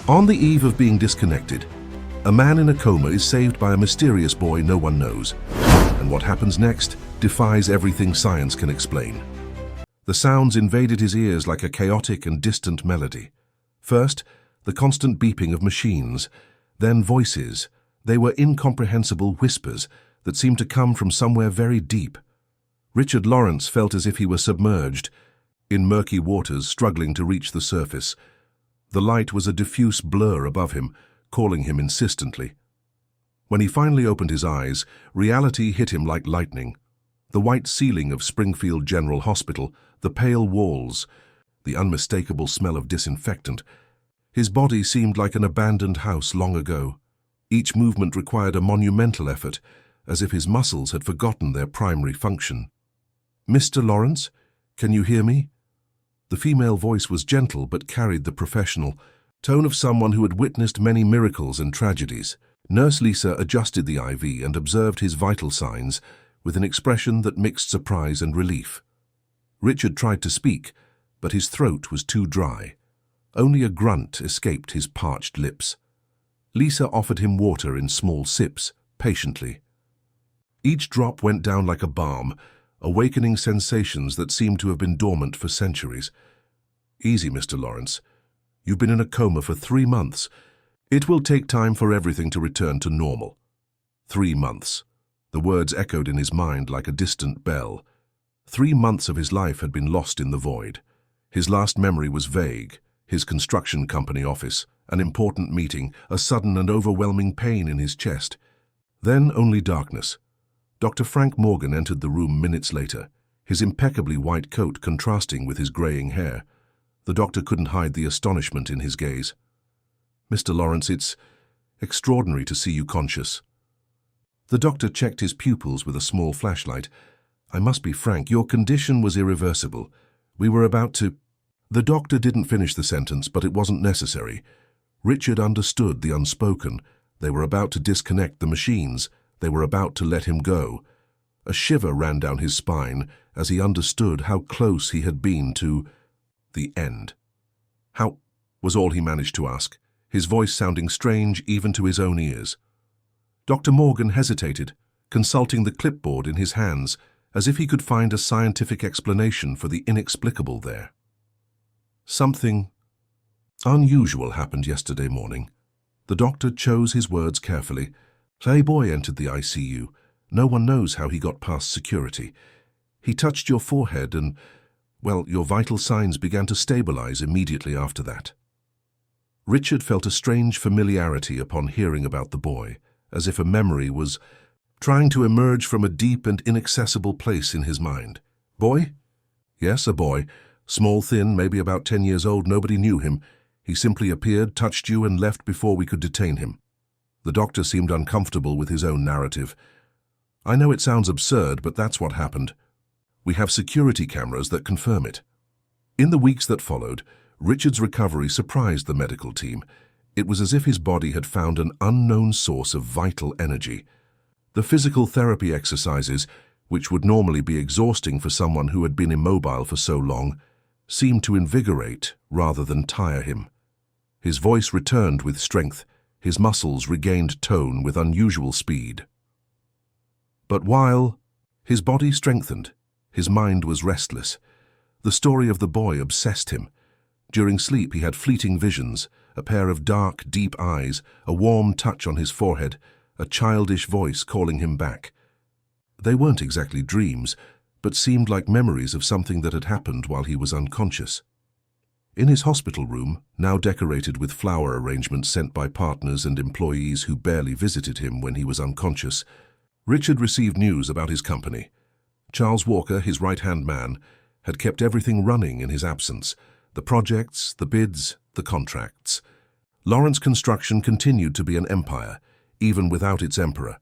On the eve of being disconnected, a man in a coma is saved by a mysterious boy no one knows. And what happens next defies everything science can explain. The sounds invaded his ears like a chaotic and distant melody. First, the constant beeping of machines, then voices. They were incomprehensible whispers that seemed to come from somewhere very deep. Richard Lawrence felt as if he were submerged, in murky waters struggling to reach the surface. The light was a diffuse blur above him, calling him insistently. When he finally opened his eyes, reality hit him like lightning. The white ceiling of Springfield General Hospital, the pale walls, the unmistakable smell of disinfectant. His body seemed like an abandoned house long ago. Each movement required a monumental effort, as if his muscles had forgotten their primary function. "Mr. Lawrence, can you hear me?" The female voice was gentle but carried the professional tone of someone who had witnessed many miracles and tragedies. Nurse Lisa adjusted the IV and observed his vital signs with an expression that mixed surprise and relief. Richard tried to speak, but his throat was too dry. Only a grunt escaped his parched lips. Lisa offered him water in small sips, patiently. Each drop went down like a balm, awakening sensations that seemed to have been dormant for centuries. "Easy, Mr. Lawrence. You've been in a coma for 3 months. It will take time for everything to return to normal." 3 months. The words echoed in his mind like a distant bell. 3 months of his life had been lost in the void. His last memory was vague. His construction company office, an important meeting, a sudden and overwhelming pain in his chest. Then only darkness. Dr. Frank Morgan entered the room minutes later, his impeccably white coat contrasting with his graying hair. The doctor couldn't hide the astonishment in his gaze. "Mr. Lawrence, it's extraordinary to see you conscious." The doctor checked his pupils with a small flashlight. "I must be frank, your condition was irreversible. We were about to—" The doctor didn't finish the sentence, but it wasn't necessary. Richard understood the unspoken. They were about to disconnect the machines. They were about to let him go. A shiver ran down his spine as he understood how close he had been to the end. "How?" was all he managed to ask, his voice sounding strange even to his own ears. Dr. Morgan hesitated, consulting the clipboard in his hands, as if he could find a scientific explanation for the inexplicable there. "Something unusual happened yesterday morning." The doctor chose his words carefully. "A boy entered the ICU. No one knows how he got past security. He touched your forehead and, well, your vital signs began to stabilize immediately after that." Richard felt a strange familiarity upon hearing about the boy, as if a memory was trying to emerge from a deep and inaccessible place in his mind. "Boy?" "Yes, a boy. Small, thin, maybe about 10 years old. Nobody knew him. He simply appeared, touched you, and left before we could detain him." The doctor seemed uncomfortable with his own narrative. "I know it sounds absurd, but that's what happened. We have security cameras that confirm it." In the weeks that followed, Richard's recovery surprised the medical team. It was as if his body had found an unknown source of vital energy. The physical therapy exercises, which would normally be exhausting for someone who had been immobile for so long, seemed to invigorate rather than tire him. His voice returned with strength. His muscles regained tone with unusual speed. But while his body strengthened, his mind was restless. The story of the boy obsessed him. During sleep he had fleeting visions, a pair of dark, deep eyes, a warm touch on his forehead, a childish voice calling him back. They weren't exactly dreams, but seemed like memories of something that had happened while he was unconscious. In his hospital room, now decorated with flower arrangements sent by partners and employees who barely visited him when he was unconscious, Richard received news about his company. Charles Walker, his right-hand man, had kept everything running in his absence. The projects, the bids, the contracts. Lawrence Construction continued to be an empire, even without its emperor.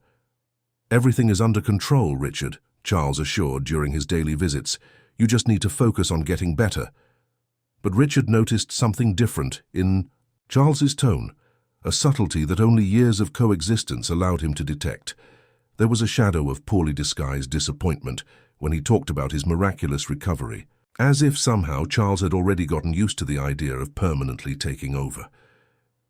"Everything is under control, Richard," Charles assured during his daily visits. "You just need to focus on getting better." But Richard noticed something different in Charles's tone, a subtlety that only years of coexistence allowed him to detect. There was a shadow of poorly disguised disappointment when he talked about his miraculous recovery, as if somehow Charles had already gotten used to the idea of permanently taking over.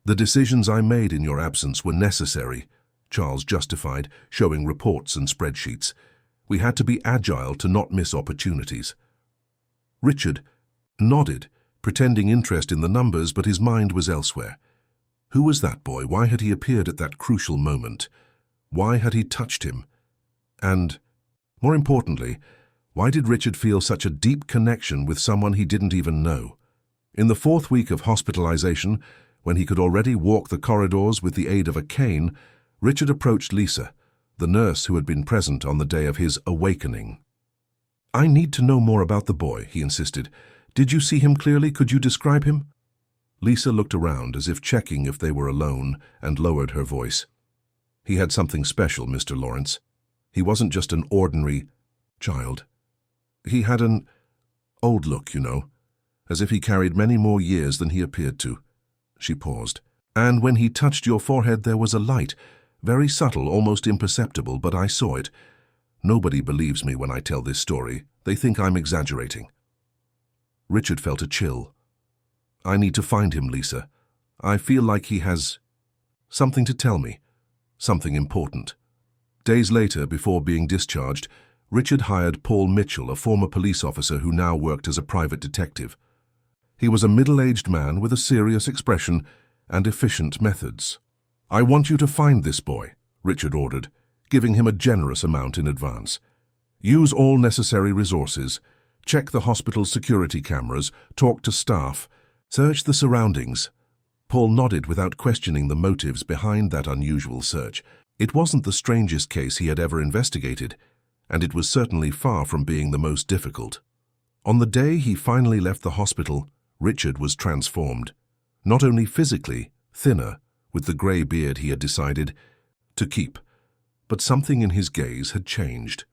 "The decisions I made in your absence were necessary," Charles justified, showing reports and spreadsheets. "We had to be agile to not miss opportunities." Richard nodded, pretending interest in the numbers, but his mind was elsewhere. Who was that boy? Why had he appeared at that crucial moment? Why had he touched him? And, more importantly, why did Richard feel such a deep connection with someone he didn't even know? In the 4th week of hospitalization, when he could already walk the corridors with the aid of a cane, Richard approached Lisa, the nurse who had been present on the day of his awakening. "I need to know more about the boy," he insisted. "Did you see him clearly? Could you describe him?" Lisa looked around as if checking if they were alone and lowered her voice. "He had something special, Mr. Lawrence. He wasn't just an ordinary child. He had an old look, you know, as if he carried many more years than he appeared to." She paused. "And when he touched your forehead, there was a light, very subtle, almost imperceptible, but I saw it. Nobody believes me when I tell this story. They think I'm exaggerating." Richard felt a chill. "I need to find him, Lisa. I feel like he has something to tell me, something important." Days later, before being discharged, Richard hired Paul Mitchell, a former police officer who now worked as a private detective. He was a middle-aged man with a serious expression and efficient methods. "I want you to find this boy," Richard ordered, giving him a generous amount in advance. "Use all necessary resources. Check the hospital's security cameras, talk to staff, search the surroundings." Paul nodded without questioning the motives behind that unusual search. It wasn't the strangest case he had ever investigated, and it was certainly far from being the most difficult. On the day he finally left the hospital, Richard was transformed. Not only physically, thinner, with the grey beard he had decided to keep, but something in his gaze had changed.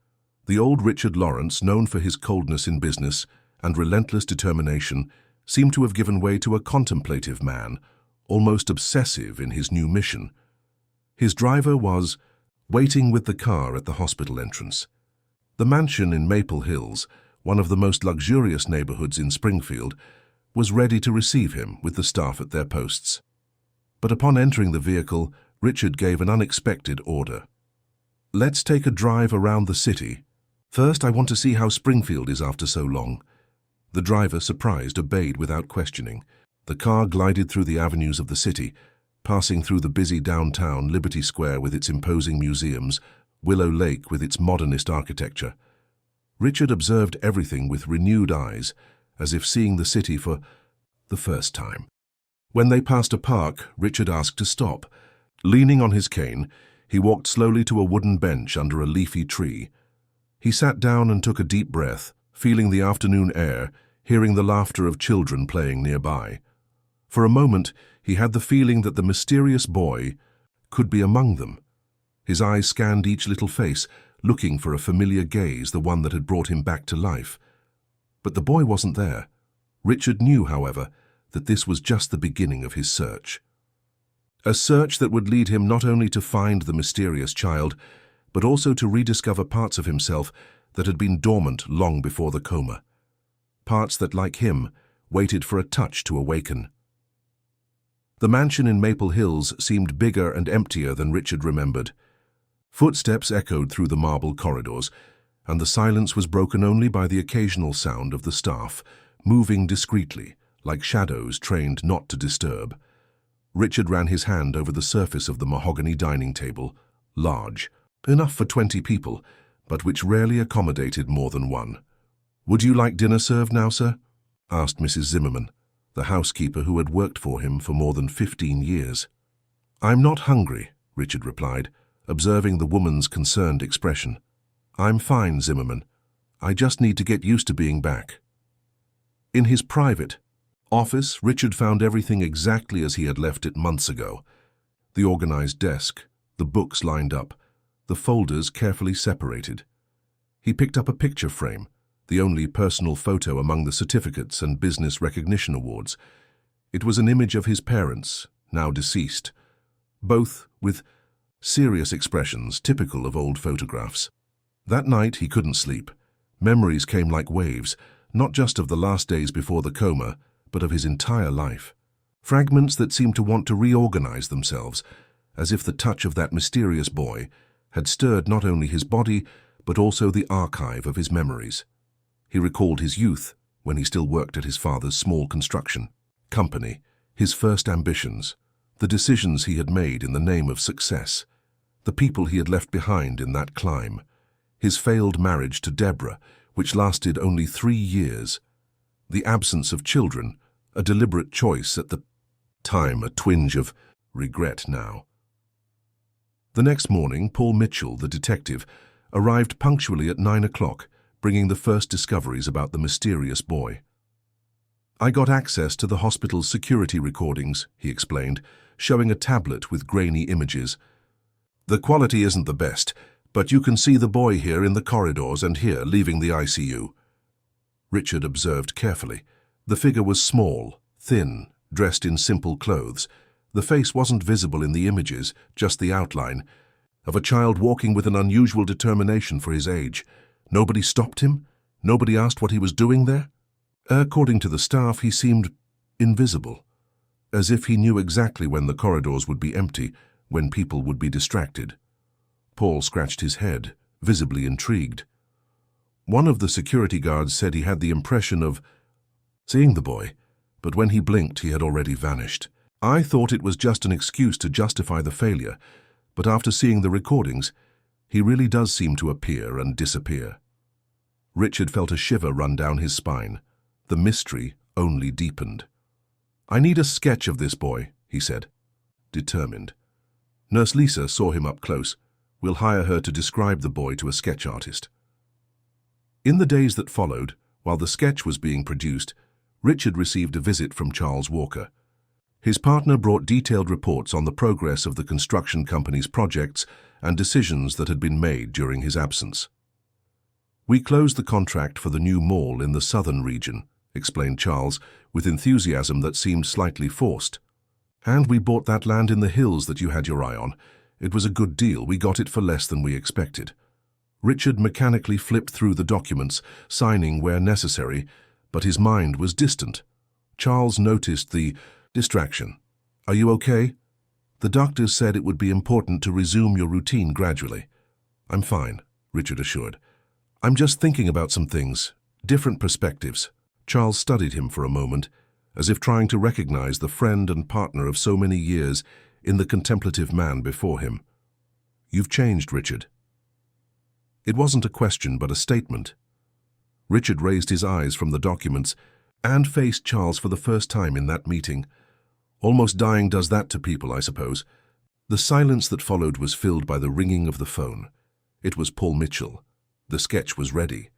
The old Richard Lawrence, known for his coldness in business and relentless determination, seemed to have given way to a contemplative man, almost obsessive in his new mission. His driver was waiting with the car at the hospital entrance. The mansion in Maple Hills, one of the most luxurious neighborhoods in Springfield, was ready to receive him with the staff at their posts. But upon entering the vehicle, Richard gave an unexpected order. "Let's take a drive around the city. First, I want to see how Springfield is after so long." The driver, surprised, obeyed without questioning. The car glided through the avenues of the city, passing through the busy downtown Liberty Square with its imposing museums, Willow Lake with its modernist architecture. Richard observed everything with renewed eyes, as if seeing the city for the first time. When they passed a park, Richard asked to stop. Leaning on his cane, he walked slowly to a wooden bench under a leafy tree. He sat down and took a deep breath, feeling the afternoon air, hearing the laughter of children playing nearby. For a moment, he had the feeling that the mysterious boy could be among them. His eyes scanned each little face, looking for a familiar gaze, the one that had brought him back to life. But the boy wasn't there. Richard knew, however, that this was just the beginning of his search. A search that would lead him not only to find the mysterious child, but also to rediscover parts of himself that had been dormant long before the coma. Parts that, like him, waited for a touch to awaken. The mansion in Maple Hills seemed bigger and emptier than Richard remembered. Footsteps echoed through the marble corridors, and the silence was broken only by the occasional sound of the staff, moving discreetly, like shadows trained not to disturb. Richard ran his hand over the surface of the mahogany dining table, large, enough for 20 people, but which rarely accommodated more than one. "Would you like dinner served now, sir?" asked Mrs. Zimmerman, the housekeeper who had worked for him for more than 15 years. "I'm not hungry," Richard replied, observing the woman's concerned expression. "I'm fine, Zimmerman. I just need to get used to being back." In his private office, Richard found everything exactly as he had left it months ago. The organized desk, the books lined up, the folders carefully separated. He picked up a picture frame, the only personal photo among the certificates and business recognition awards. It was an image of his parents, now deceased, both with serious expressions typical of old photographs. That night he couldn't sleep. Memories came like waves, not just of the last days before the coma, but of his entire life. fragments that seemed to want to reorganize themselves, as if the touch of that mysterious boy had stirred not only his body, but also the archive of his memories. He recalled his youth, when he still worked at his father's small construction company, his first ambitions, the decisions he had made in the name of success, the people he had left behind in that climb, his failed marriage to Deborah, which lasted only 3 years, the absence of children, a deliberate choice at the time, a twinge of regret now. The next morning, Paul Mitchell, the detective, arrived punctually at 9 o'clock, bringing the first discoveries about the mysterious boy. "I got access to the hospital's security recordings," he explained, showing a tablet with grainy images. "The quality isn't the best, but you can see the boy here in the corridors and here leaving the ICU." Richard observed carefully. The figure was small, thin, dressed in simple clothes. The face wasn't visible in the images, just the outline of a child walking with an unusual determination for his age. Nobody stopped him? Nobody asked what he was doing there? According to the staff, he seemed invisible, as if he knew exactly when the corridors would be empty, when people would be distracted. Paul scratched his head, visibly intrigued. One of the security guards said he had the impression of seeing the boy, but when he blinked, he had already vanished. "I thought it was just an excuse to justify the failure, but after seeing the recordings, he really does seem to appear and disappear." Richard felt a shiver run down his spine. The mystery only deepened. "I need a sketch of this boy," he said, determined. "Nurse Lisa saw him up close. We'll hire her to describe the boy to a sketch artist." In the days that followed, while the sketch was being produced, Richard received a visit from Charles Walker. His partner brought detailed reports on the progress of the construction company's projects and decisions that had been made during his absence. "We closed the contract for the new mall in the southern region," explained Charles, with enthusiasm that seemed slightly forced. "And we bought that land in the hills that you had your eye on. It was a good deal. We got it for less than we expected." Richard mechanically flipped through the documents, signing where necessary, but his mind was distant. Charles noticed the distraction. "Are you okay?" "The doctors said it would be important to resume your routine gradually." "I'm fine," Richard assured. "I'm just thinking about some things, different perspectives." Charles studied him for a moment, as if trying to recognize the friend and partner of so many years in the contemplative man before him. "You've changed, Richard." It wasn't a question, but a statement. Richard raised his eyes from the documents and faced Charles for the first time in that meeting. Almost dying does that to people, I suppose. The silence that followed was filled by the ringing of the phone. It was Paul Mitchell. The sketch was ready.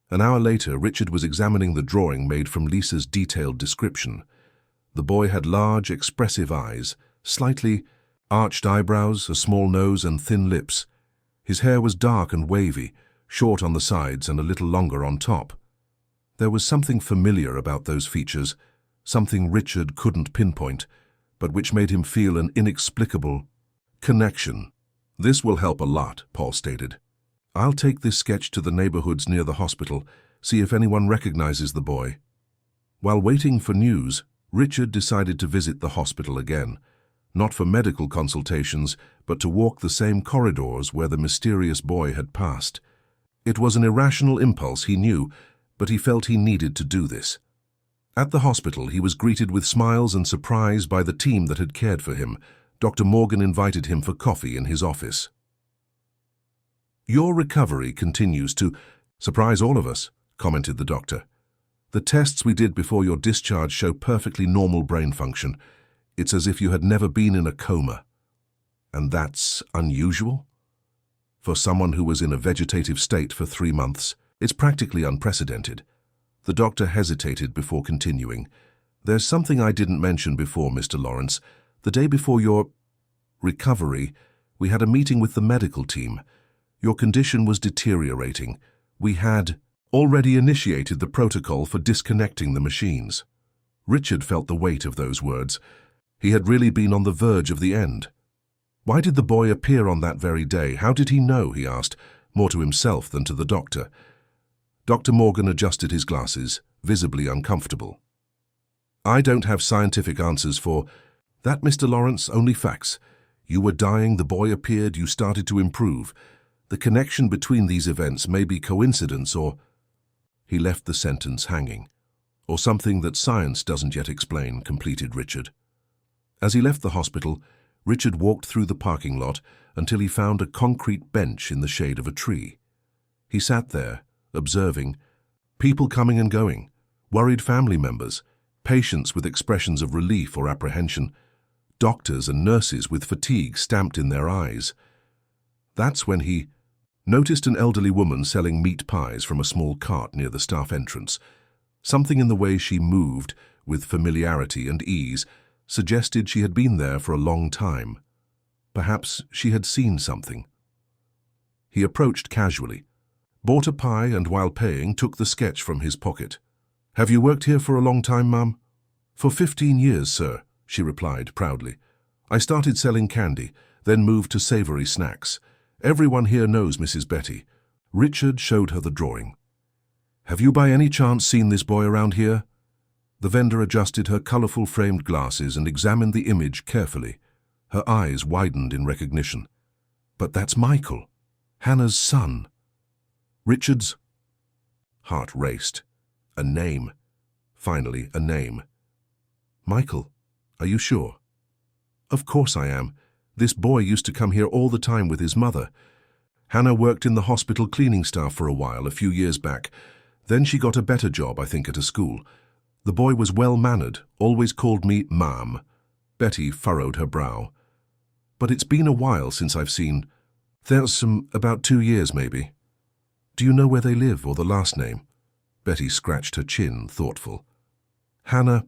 An hour later, Richard was examining the drawing made from Lisa's detailed description. The boy had large, expressive eyes, slightly arched eyebrows, a small nose, and thin lips. His hair was dark and wavy, short on the sides and a little longer on top. There was something familiar about those features, something Richard couldn't pinpoint, but which made him feel an inexplicable connection. "This will help a lot," Paul stated. "I'll take this sketch to the neighborhoods near the hospital, see if anyone recognizes the boy." While waiting for news, Richard decided to visit the hospital again, not for medical consultations, but to walk the same corridors where the mysterious boy had passed. It was an irrational impulse, he knew, but he felt he needed to do this. At the hospital, he was greeted with smiles and surprise by the team that had cared for him. Dr. Morgan invited him for coffee in his office. "Your recovery continues to surprise all of us," commented the doctor. "The tests we did before your discharge show perfectly normal brain function. It's as if you had never been in a coma." "And that's unusual?" "For someone who was in a vegetative state for 3 months, it's practically unprecedented." The doctor hesitated before continuing. "There's something I didn't mention before, Mr. Lawrence. The day before your recovery, we had a meeting with the medical team. Your condition was deteriorating. We had already initiated the protocol for disconnecting the machines." Richard felt the weight of those words. He had really been on the verge of the end. "Why did the boy appear on that very day? How did he know?" he asked, more to himself than to the doctor. Dr. Morgan adjusted his glasses, visibly uncomfortable. I don't have scientific answers for that, Mr. Lawrence, only facts. You were dying, the boy appeared, you started to improve. The connection between these events may be coincidence or... He left the sentence hanging. Or something that science doesn't yet explain, completed Richard. As he left the hospital, Richard walked through the parking lot until he found a concrete bench in the shade of a tree. He sat there, observing, people coming and going, worried family members, patients with expressions of relief or apprehension, doctors and nurses with fatigue stamped in their eyes. That's when he noticed an elderly woman selling meat pies from a small cart near the staff entrance. Something in the way she moved, with familiarity and ease, suggested she had been there for a long time. Perhaps she had seen something. He approached casually, bought a pie and while paying took the sketch from his pocket. "Have you worked here for a long time, ma'am?" "For 15 years, sir," she replied proudly. "I started selling candy, then moved to savory snacks. Everyone here knows Mrs. Betty." Richard showed her the drawing. "Have you by any chance seen this boy around here?" The vendor adjusted her colorful framed glasses and examined the image carefully. Her eyes widened in recognition. "But that's Michael, Hannah's son." Richard's heart raced. A name. Finally, a name. "Michael, are you sure?" "Of course I am. This boy used to come here all the time with his mother. Hannah worked in the hospital cleaning staff for a while, a few years back. Then she got a better job, I think, at a school. The boy was well-mannered, always called me Ma'am." Betty furrowed her brow. "But it's been a while since I've seen... There's about 2 years, maybe." "Do you know where they live, or the last name?" Betty scratched her chin, thoughtful. Hannah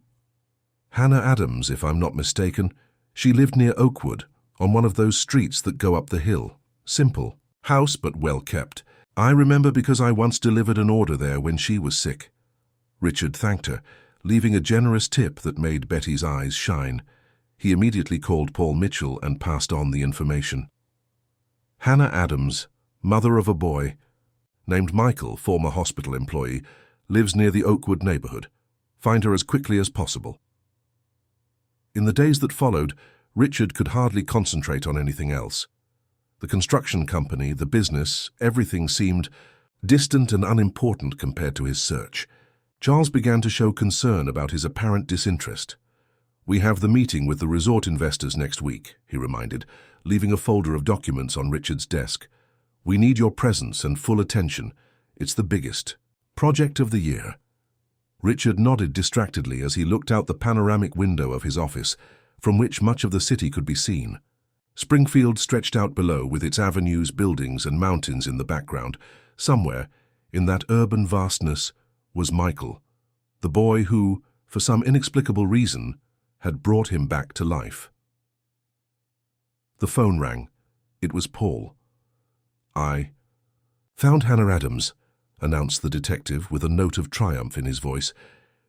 Adams, if I'm not mistaken. She lived near Oakwood, on one of those streets that go up the hill. Simple house, but well kept. I remember because I once delivered an order there when she was sick." Richard thanked her, leaving a generous tip that made Betty's eyes shine. He immediately called Paul Mitchell and passed on the information. "Hannah Adams, mother of a boy, named Michael, former hospital employee, lives near the Oakwood neighborhood. Find her as quickly as possible." In the days that followed, Richard could hardly concentrate on anything else. The construction company, the business, everything seemed distant and unimportant compared to his search. Charles began to show concern about his apparent disinterest. "We have the meeting with the resort investors next week," he reminded, leaving a folder of documents on Richard's desk. "We need your presence and full attention. It's the biggest project of the year." Richard nodded distractedly as he looked out the panoramic window of his office, from which much of the city could be seen. Springfield stretched out below with its avenues, buildings, and mountains in the background. Somewhere, in that urban vastness, was Michael, the boy who, for some inexplicable reason, had brought him back to life. The phone rang. It was Paul. "I found Hannah Adams," announced the detective with a note of triumph in his voice.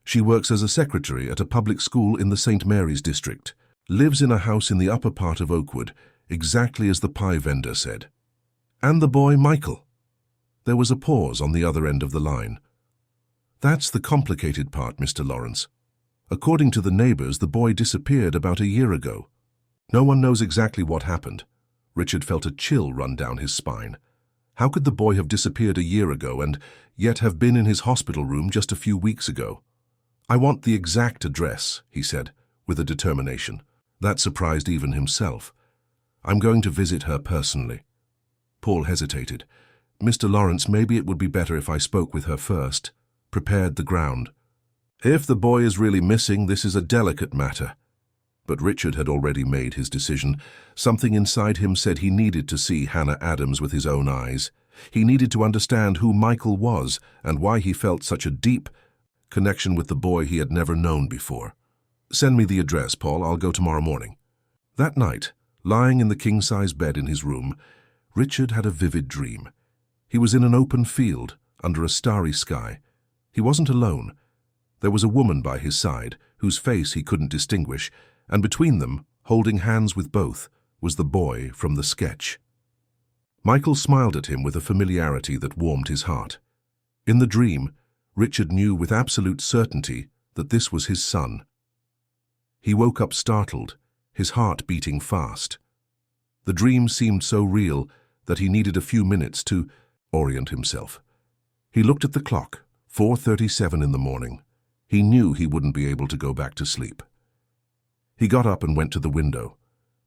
"She works as a secretary at a public school in the St. Mary's district. Lives in a house in the upper part of Oakwood, exactly as the pie vendor said." "And the boy, Michael?" There was a pause on the other end of the line. "That's the complicated part, Mr. Lawrence. According to the neighbors, the boy disappeared about a year ago. No one knows exactly what happened." Richard felt a chill run down his spine. How could the boy have disappeared a year ago and yet have been in his hospital room just a few weeks ago? "I want the exact address," he said, with a determination. That surprised even himself. "I'm going to visit her personally." Paul hesitated. "Mr. Lawrence, maybe it would be better if I spoke with her first, prepared the ground." "If the boy is really missing, this is a delicate matter." But Richard had already made his decision. Something inside him said he needed to see Hannah Adams with his own eyes. He needed to understand who Michael was and why he felt such a deep connection with the boy he had never known before. "Send me the address, Paul. I'll go tomorrow morning." That night, lying in the king-size bed in his room, Richard had a vivid dream. He was in an open field, under a starry sky. He wasn't alone. There was a woman by his side, whose face he couldn't distinguish, and between them, holding hands with both, was the boy from the sketch. Michael smiled at him with a familiarity that warmed his heart. In the dream, Richard knew with absolute certainty that this was his son. He woke up startled, his heart beating fast. The dream seemed so real that he needed a few minutes to orient himself. He looked at the clock, 4:37 in the morning. He knew he wouldn't be able to go back to sleep. He got up and went to the window.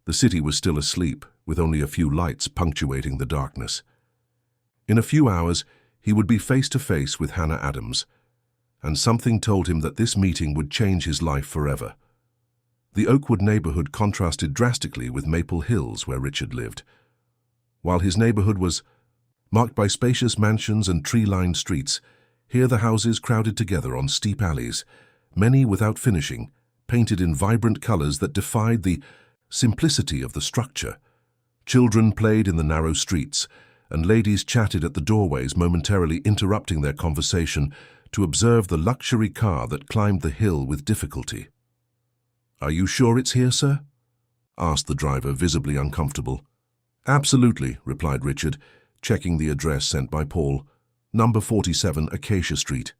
The city was still asleep, with only a few lights punctuating the darkness. In a few hours, he would be face to face with Hannah Adams, and something told him that this meeting would change his life forever. The Oakwood neighborhood contrasted drastically with Maple Hills, where Richard lived. While his neighborhood was marked by spacious mansions and tree-lined streets, here the houses crowded together on steep alleys, many without finishing, painted in vibrant colors that defied the simplicity of the structure. Children played in the narrow streets, and ladies chatted at the doorways, momentarily interrupting their conversation to observe the luxury car that climbed the hill with difficulty. "Are you sure it's here, sir?" asked the driver, visibly uncomfortable. "Absolutely," replied Richard, checking the address sent by Paul. "Number 47, Acacia Street."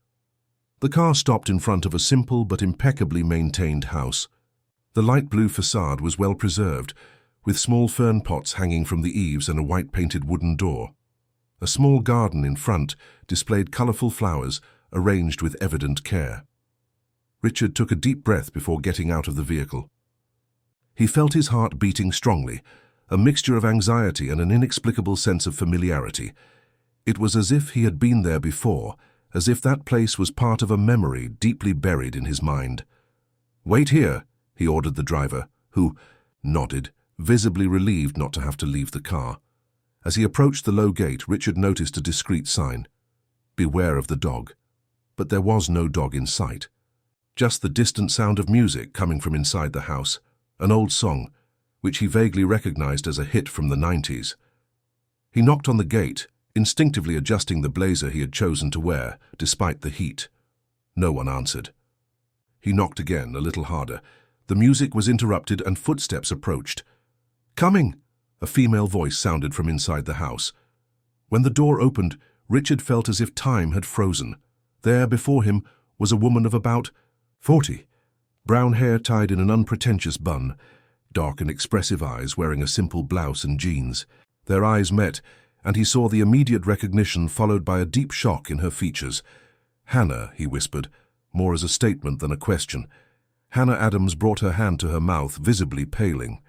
The car stopped in front of a simple but impeccably maintained house. The light blue facade was well preserved, with small fern pots hanging from the eaves and a white-painted wooden door. A small garden in front displayed colorful flowers, arranged with evident care. Richard took a deep breath before getting out of the vehicle. He felt his heart beating strongly, a mixture of anxiety and an inexplicable sense of familiarity. It was as if he had been there before, as if that place was part of a memory deeply buried in his mind. "Wait here," he ordered the driver, who nodded, visibly relieved not to have to leave the car. As he approached the low gate, Richard noticed a discreet sign, "Beware of the dog." But there was no dog in sight. Just the distant sound of music coming from inside the house, an old song, which he vaguely recognized as a hit from the 90s. He knocked on the gate, instinctively adjusting the blazer he had chosen to wear, despite the heat. No one answered. He knocked again, a little harder. The music was interrupted and footsteps approached. "Coming!" a female voice sounded from inside the house. When the door opened, Richard felt as if time had frozen. There, before him, was a woman of about 40, brown hair tied in an unpretentious bun, dark and expressive eyes wearing a simple blouse and jeans. Their eyes met, and he saw the immediate recognition followed by a deep shock in her features. "Hannah," he whispered, more as a statement than a question. Hannah Adams brought her hand to her mouth, visibly paling.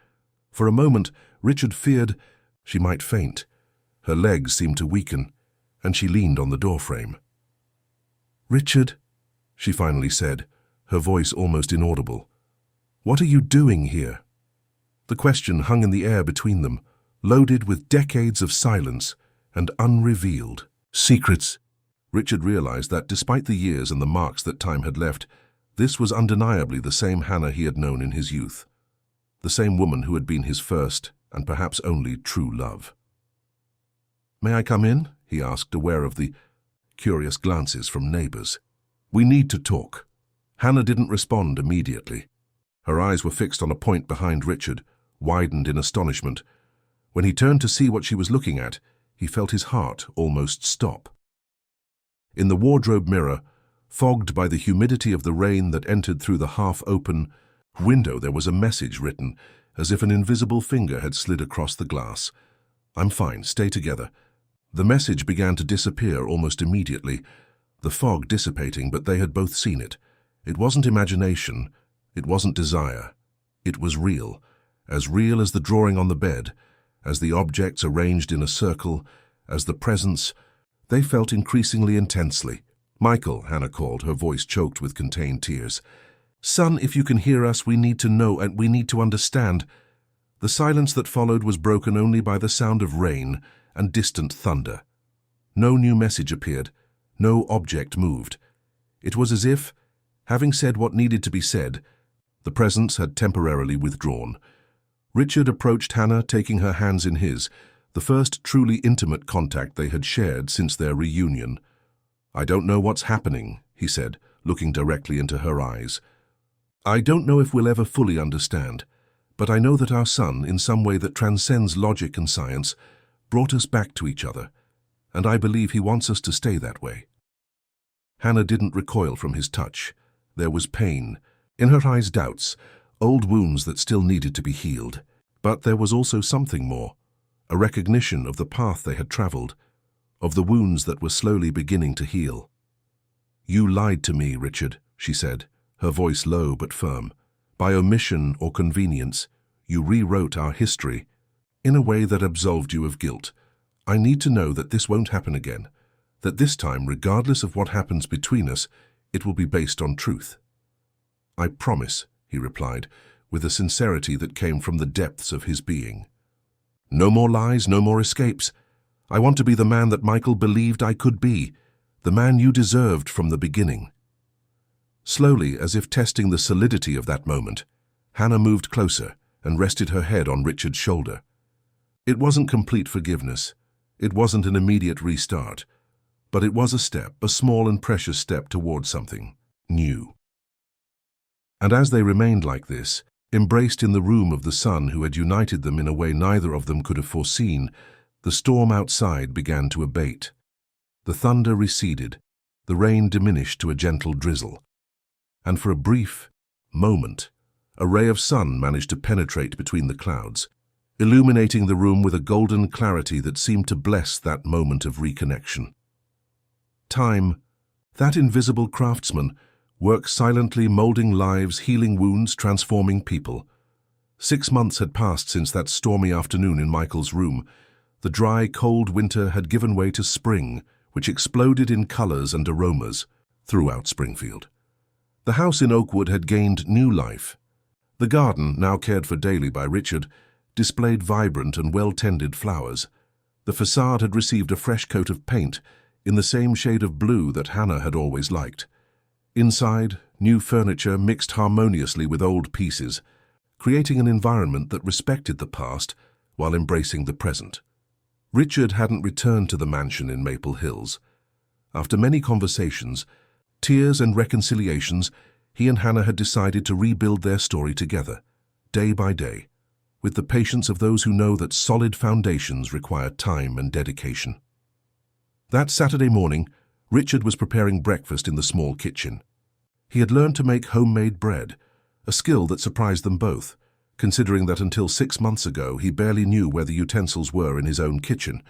For a moment, Richard feared she might faint. Her legs seemed to weaken, and she leaned on the doorframe. "Richard," she finally said, her voice almost inaudible. "What are you doing here?" The question hung in the air between them, loaded with decades of silence and unrevealed secrets. Richard realized that despite the years and the marks that time had left, this was undeniably the same Hannah he had known in his youth, the same woman who had been his first and perhaps only true love. "May I come in?" he asked, aware of the curious glances from neighbors. "We need to talk." Hannah didn't respond immediately. Her eyes were fixed on a point behind Richard, widened in astonishment. When he turned to see what she was looking at, he felt his heart almost stop. In the wardrobe mirror, fogged by the humidity of the rain that entered through the half-open window, there was a message written, as if an invisible finger had slid across the glass. "I'm fine, stay together." The message began to disappear almost immediately, the fog dissipating, but they had both seen it. It wasn't imagination, it wasn't desire. It was real as the drawing on the bed, as the objects arranged in a circle, as the presence. They felt increasingly intensely. "Michael," Hannah called, her voice choked with contained tears. "Son, if you can hear us, we need to know and we need to understand." The silence that followed was broken only by the sound of rain and distant thunder. No new message appeared, no object moved. It was as if, having said what needed to be said, the presence had temporarily withdrawn. Richard approached Hannah, taking her hands in his, the first truly intimate contact they had shared since their reunion. "I don't know what's happening," he said, looking directly into her eyes. "I don't know if we'll ever fully understand, but I know that our son, in some way that transcends logic and science, brought us back to each other, and I believe he wants us to stay that way." Hannah didn't recoil from his touch. There was pain. In her eyes, doubts, old wounds that still needed to be healed. But there was also something more, a recognition of the path they had traveled, of the wounds that were slowly beginning to heal. "You lied to me, Richard," she said, her voice low but firm. "By omission or convenience, you rewrote our history in a way that absolved you of guilt. I need to know that this won't happen again, that this time, regardless of what happens between us, it will be based on truth." "I promise," he replied, with a sincerity that came from the depths of his being. "No more lies, no more escapes. I want to be the man that Michael believed I could be, the man you deserved from the beginning." Slowly, as if testing the solidity of that moment, Hannah moved closer and rested her head on Richard's shoulder. It wasn't complete forgiveness. It wasn't an immediate restart. But it was a step, a small and precious step towards something new. And as they remained like this, embraced in the room of the sun who had united them in a way neither of them could have foreseen, the storm outside began to abate. The thunder receded, the rain diminished to a gentle drizzle. And for a brief moment, a ray of sun managed to penetrate between the clouds, illuminating the room with a golden clarity that seemed to bless that moment of reconnection. Time, that invisible craftsman, works silently, molding lives, healing wounds, transforming people. 6 months had passed since that stormy afternoon in Michael's room. The dry, cold winter had given way to spring, which exploded in colors and aromas throughout Springfield. The house in Oakwood had gained new life. The garden, now cared for daily by Richard, displayed vibrant and well-tended flowers. The facade had received a fresh coat of paint, in the same shade of blue that Hannah had always liked. Inside, new furniture mixed harmoniously with old pieces, creating an environment that respected the past while embracing the present. Richard hadn't returned to the mansion in Maple Hills. After many conversations, tears and reconciliations, he and Hannah had decided to rebuild their story together, day by day, with the patience of those who know that solid foundations require time and dedication. That Saturday morning, Richard was preparing breakfast in the small kitchen. He had learned to make homemade bread, a skill that surprised them both, considering that until 6 months ago he barely knew where the utensils were in his own kitchen.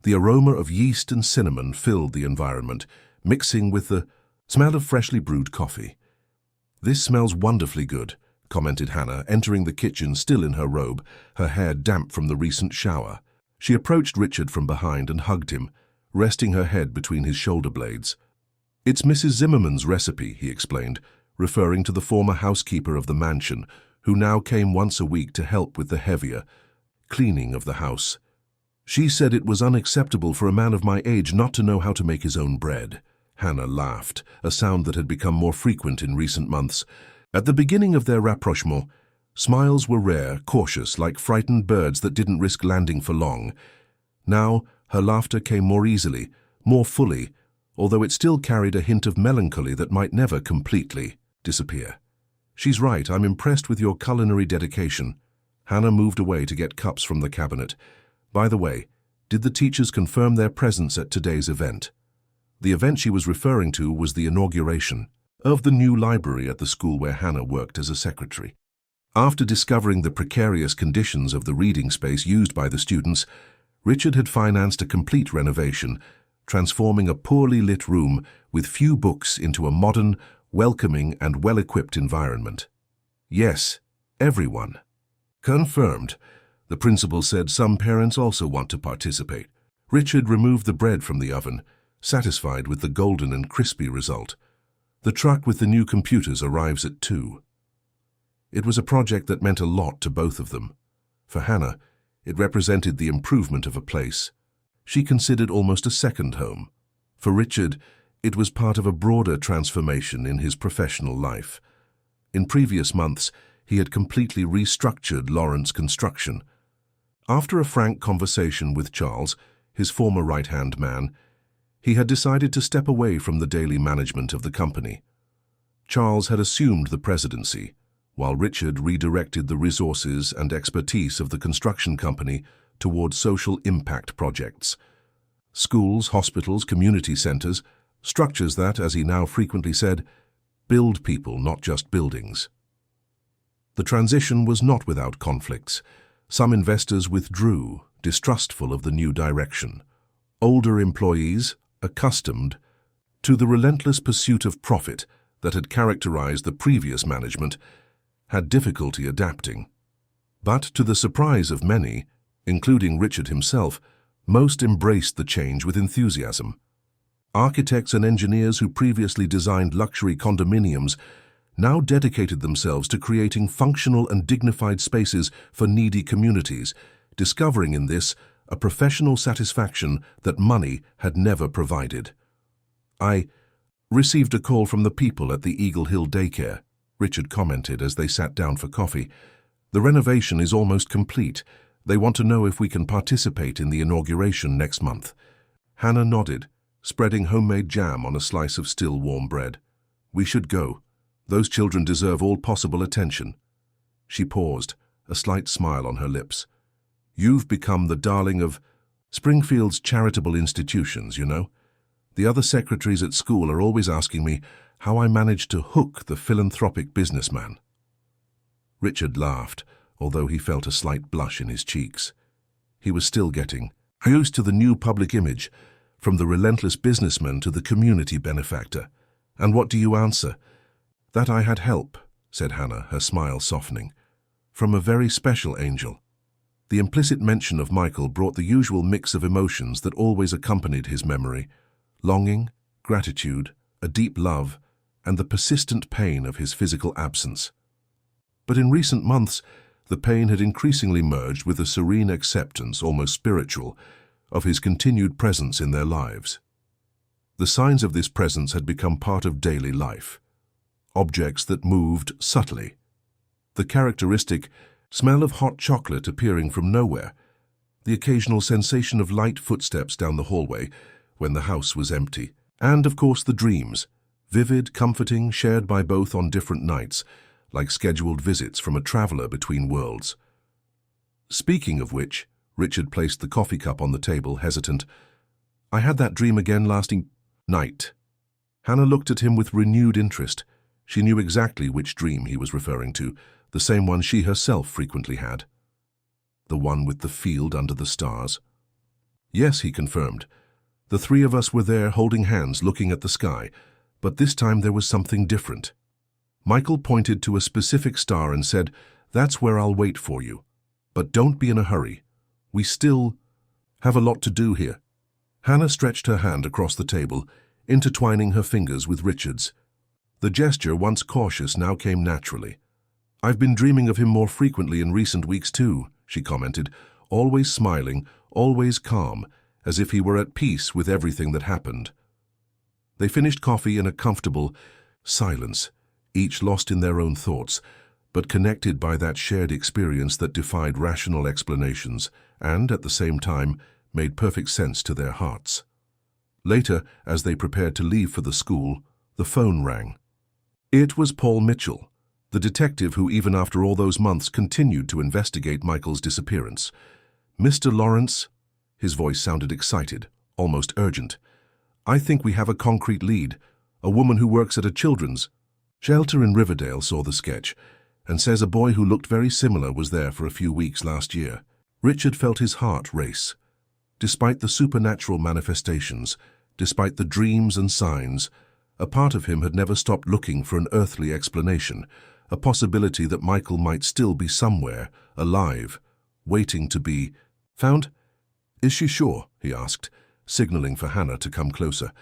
The aroma of yeast and cinnamon filled the environment, mixing with the smell of freshly brewed coffee. "This smells wonderfully good," commented Hannah, entering the kitchen still in her robe, her hair damp from the recent shower. She approached Richard from behind and hugged him, resting her head between his shoulder blades. "It's Mrs. Zimmerman's recipe," he explained, referring to the former housekeeper of the mansion, who now came once a week to help with the heavier cleaning of the house. "She said it was unacceptable for a man of my age not to know how to make his own bread." Hannah laughed, a sound that had become more frequent in recent months. At the beginning of their rapprochement, smiles were rare, cautious, like frightened birds that didn't risk landing for long. Now, her laughter came more easily, more fully, although it still carried a hint of melancholy that might never completely disappear. "She's right, I'm impressed with your culinary dedication." Hannah moved away to get cups from the cabinet. "By the way, did the teachers confirm their presence at today's event?" The event she was referring to was the inauguration of the new library at the school where Hannah worked as a secretary. After discovering the precarious conditions of the reading space used by the students, Richard had financed a complete renovation, transforming a poorly lit room with few books into a modern, welcoming and well-equipped environment. "Yes, everyone." "Confirmed." The principal said some parents also want to participate. Richard removed the bread from the oven, satisfied with the golden and crispy result. The truck with the new computers arrives at 2. It was a project that meant a lot to both of them. For Hannah, it represented the improvement of a place she considered almost a second home. For Richard, it was part of a broader transformation in his professional life. In previous months, he had completely restructured Lawrence Construction. After a frank conversation with Charles, his former right-hand man, he had decided to step away from the daily management of the company. Charles had assumed the presidency, while Richard redirected the resources and expertise of the construction company toward social impact projects. Schools, hospitals, community centers, structures that, as he now frequently said, build people, not just buildings. The transition was not without conflicts. Some investors withdrew, distrustful of the new direction. Older employees, accustomed to the relentless pursuit of profit that had characterized the previous management, had difficulty adapting. But to the surprise of many, including Richard himself, most embraced the change with enthusiasm. Architects and engineers who previously designed luxury condominiums now dedicated themselves to creating functional and dignified spaces for needy communities, discovering in this a professional satisfaction that money had never provided. "I received a call from the people at the Eagle Hill daycare," Richard commented as they sat down for coffee. "The renovation is almost complete. They want to know if we can participate in the inauguration next month." Hannah nodded, spreading homemade jam on a slice of still warm bread. "We should go. Those children deserve all possible attention." She paused, a slight smile on her lips. "You've become the darling of Springfield's charitable institutions, you know. The other secretaries at school are always asking me how I managed to hook the philanthropic businessman." Richard laughed, although he felt a slight blush in his cheeks. He was still getting used to the new public image, from the relentless businessman to the community benefactor. "And what do you answer?" "That I had help," said Hannah, her smile softening. "From a very special angel." The implicit mention of Michael brought the usual mix of emotions that always accompanied his memory: longing, gratitude, a deep love, and the persistent pain of his physical absence. But in recent months, the pain had increasingly merged with a serene acceptance, almost spiritual, of his continued presence in their lives. The signs of this presence had become part of daily life. Objects that moved subtly. The characteristic smell of hot chocolate appearing from nowhere. The occasional sensation of light footsteps down the hallway when the house was empty. And, of course, the dreams. Vivid, comforting, shared by both on different nights, like scheduled visits from a traveler between worlds. Speaking of which, Richard placed the coffee cup on the table, hesitant. "I had that dream again last night." Hannah looked at him with renewed interest. She knew exactly which dream he was referring to, the same one she herself frequently had. The one with the field under the stars. "Yes," he confirmed. "The three of us were there holding hands looking at the sky, but this time there was something different." Michael pointed to a specific star and said, "That's where I'll wait for you. But don't be in a hurry. We still have a lot to do here." Hannah stretched her hand across the table, intertwining her fingers with Richard's. The gesture, once cautious, now came naturally. "I've been dreaming of him more frequently in recent weeks too," she commented, always smiling, always calm, as if he were at peace with everything that happened. They finished coffee in a comfortable silence, each lost in their own thoughts, but connected by that shared experience that defied rational explanations and, at the same time, made perfect sense to their hearts. Later, as they prepared to leave for the school, the phone rang. It was Paul Mitchell, the detective who, even after all those months, continued to investigate Michael's disappearance. "Mr. Lawrence," his voice sounded excited, almost urgent. "I think we have a concrete lead. A woman who works at a children's shelter in Riverdale saw the sketch and says a boy who looked very similar was there for a few weeks last year." Richard felt his heart race. Despite the supernatural manifestations, despite the dreams and signs, a part of him had never stopped looking for an earthly explanation, a possibility that Michael might still be somewhere, alive, waiting to be found. "Is she sure?" he asked, signaling for Hannah to come closer.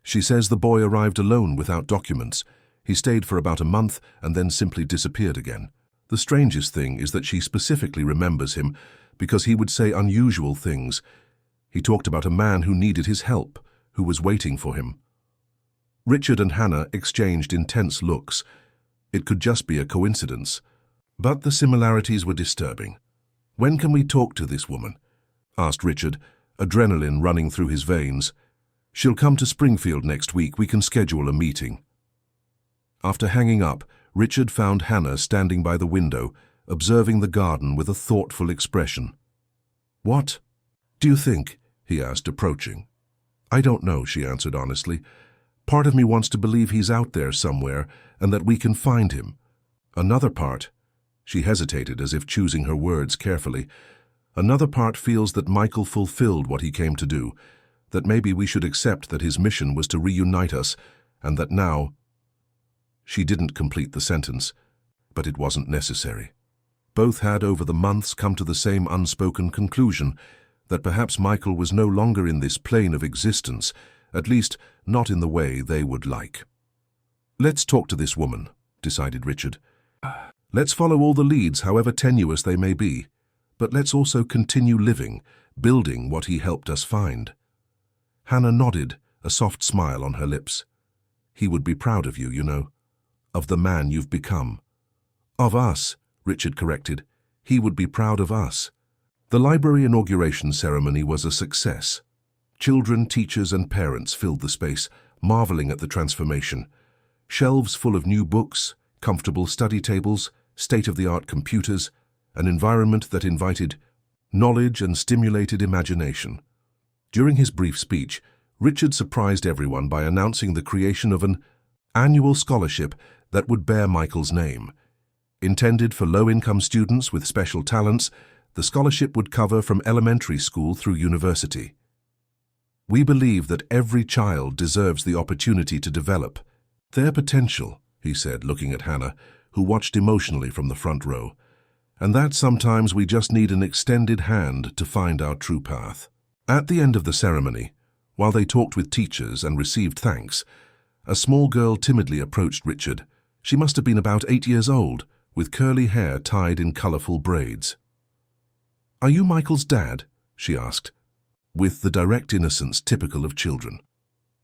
"She says the boy arrived alone without documents. He stayed for about a month and then simply disappeared again. The strangest thing is that she specifically remembers him because he would say unusual things. He talked about a man who needed his help, who was waiting for him." Richard and Hannah exchanged intense looks. It could just be a coincidence. But the similarities were disturbing. "When can we talk to this woman?" asked Richard, adrenaline running through his veins. "She'll come to Springfield next week. We can schedule a meeting." After hanging up, Richard found Hannah standing by the window, observing the garden with a thoughtful expression. "What do you think?" he asked, approaching. "I don't know," she answered honestly. "Part of me wants to believe he's out there somewhere and that we can find him. Another part She hesitated, as if choosing her words carefully. Another part feels that Michael fulfilled what he came to do, that maybe we should accept that his mission was to reunite us, and that now... She didn't complete the sentence, but it wasn't necessary. Both had over the months come to the same unspoken conclusion, that perhaps Michael was no longer in this plane of existence, at least not in the way they would like. "Let's talk to this woman," decided Richard. "Let's follow all the leads, however tenuous they may be, but let's also continue living, building what he helped us find." Hannah nodded, a soft smile on her lips. "He would be proud of you, you know, of the man you've become." "Of us," Richard corrected. "He would be proud of us." The library inauguration ceremony was a success. Children, teachers, and parents filled the space, marveling at the transformation. Shelves full of new books, comfortable study tables, state-of-the-art computers, an environment that invited knowledge and stimulated imagination. During his brief speech, Richard surprised everyone by announcing the creation of an annual scholarship that would bear Michael's name. Intended for low-income students with special talents, the scholarship would cover from elementary school through university. "We believe that every child deserves the opportunity to develop their potential," he said, looking at Hannah, who watched emotionally from the front row, "and that sometimes we just need an extended hand to find our true path." At the end of the ceremony, while they talked with teachers and received thanks, a small girl timidly approached Richard. She must have been about 8 years old, with curly hair tied in colorful braids. "Are you Michael's dad?" she asked, with the direct innocence typical of children.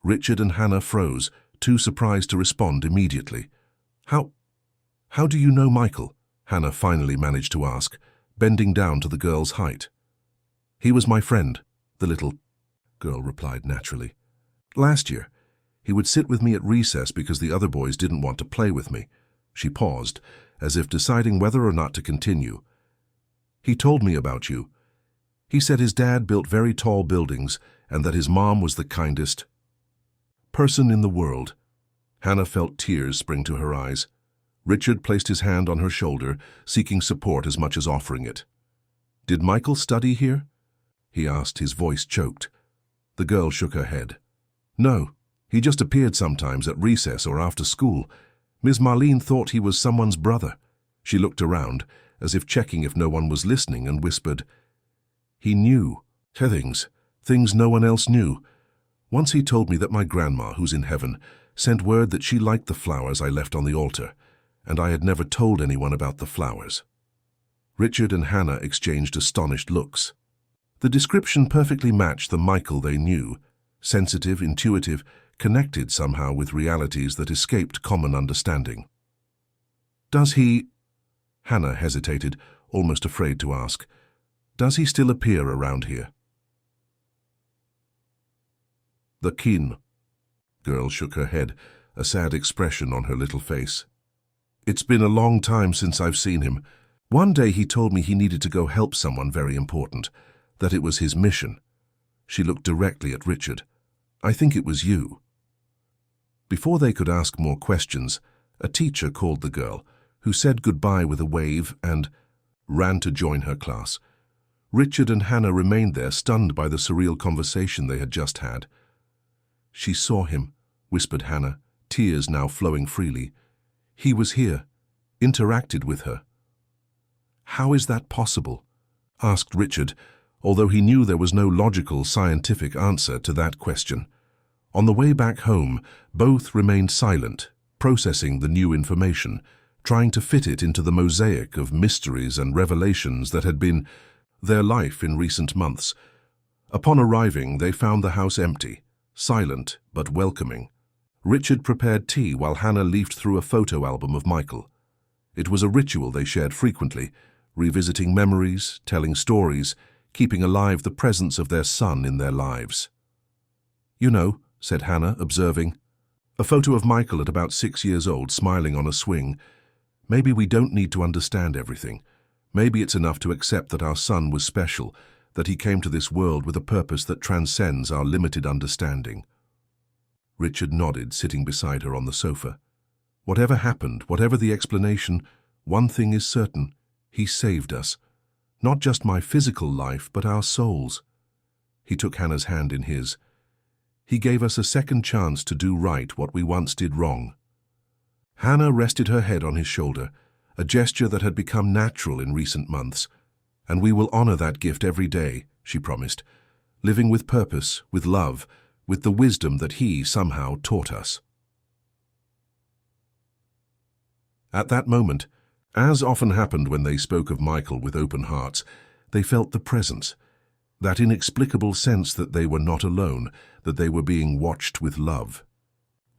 Richard and Hannah froze, too surprised to respond immediately. How do you know Michael?" Hannah finally managed to ask, bending down to the girl's height. "He was my friend," the little girl replied naturally. "Last year, he would sit with me at recess because the other boys didn't want to play with me." She paused, as if deciding whether or not to continue. "He told me about you. He said his dad built very tall buildings and that his mom was the kindest person in the world." Hannah felt tears spring to her eyes. Richard placed his hand on her shoulder, seeking support as much as offering it. "Did Michael study here?" he asked, his voice choked. The girl shook her head. "No, he just appeared sometimes at recess or after school. Ms. Marlene thought he was someone's brother." She looked around, as if checking if no one was listening, and whispered, "He knew things no one else knew. Once he told me that my grandma, who's in heaven, sent word that she liked the flowers I left on the altar, and I had never told anyone about the flowers." Richard and Hannah exchanged astonished looks. The description perfectly matched the Michael they knew, sensitive, intuitive, connected somehow with realities that escaped common understanding. "Does he—" Hannah hesitated, almost afraid to ask. "Does he still appear around here?" "The kin." Girl shook her head, a sad expression on her little face. "It's been a long time since I've seen him. One day he told me he needed to go help someone very important, that it was his mission." She looked directly at Richard. "I think it was you." Before they could ask more questions, a teacher called the girl, who said goodbye with a wave and ran to join her class. Richard and Hannah remained there, stunned by the surreal conversation they had just had. "She saw him," whispered Hannah, tears now flowing freely. "He was here, interacted with her." "How is that possible?" asked Richard, although he knew there was no logical, scientific answer to that question. On the way back home, both remained silent, processing the new information, trying to fit it into the mosaic of mysteries and revelations that had been their life in recent months. Upon arriving, they found the house empty, silent but welcoming. Richard prepared tea while Hannah leafed through a photo album of Michael. It was a ritual they shared frequently, revisiting memories, telling stories, keeping alive the presence of their son in their lives. "You know," said Hannah, observing, "a photo of Michael at about 6 years old, smiling on a swing. Maybe we don't need to understand everything. Maybe it's enough to accept that our son was special, that he came to this world with a purpose that transcends our limited understanding." Richard nodded, sitting beside her on the sofa. Whatever happened, whatever the explanation, One thing is certain, he saved us. Not just my physical life, but our souls. He took Hannah's hand in his. He gave us a second chance to do right what we once did wrong. Hannah rested her head on his shoulder, a gesture that had become natural in recent months. And we will honor that gift every day, she promised, living with purpose, with love, with the wisdom that he somehow taught us. At that moment, as often happened when they spoke of Michael with open hearts, they felt the presence, that inexplicable sense that they were not alone, that they were being watched with love.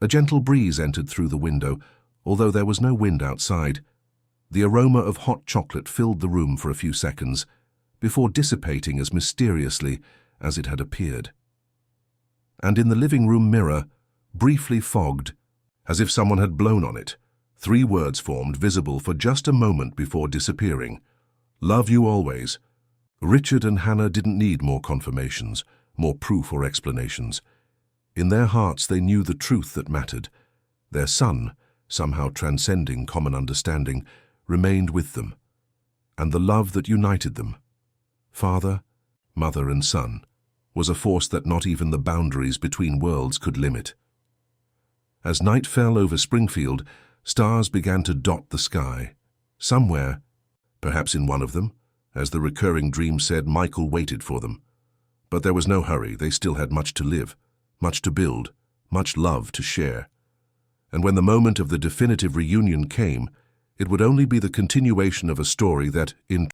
A gentle breeze entered through the window, although there was no wind outside. The aroma of hot chocolate filled the room for a few seconds, before dissipating as mysteriously as it had appeared. And in the living room mirror, briefly fogged, as if someone had blown on it, 3 words formed visible for just a moment before disappearing. Love you always. Richard and Hannah didn't need more confirmations, more proof or explanations. In their hearts they knew the truth that mattered. Their son, somehow transcending common understanding, remained with them, and the love that united them, father, mother and son, was a force that not even the boundaries between worlds could limit. As night fell over Springfield, stars began to dot the sky. Somewhere, perhaps in one of them, as the recurring dream said, Michael waited for them. But there was no hurry. They still had much to live, much to build, much love to share. And when the moment of the definitive reunion came, it would only be the continuation of a story that, in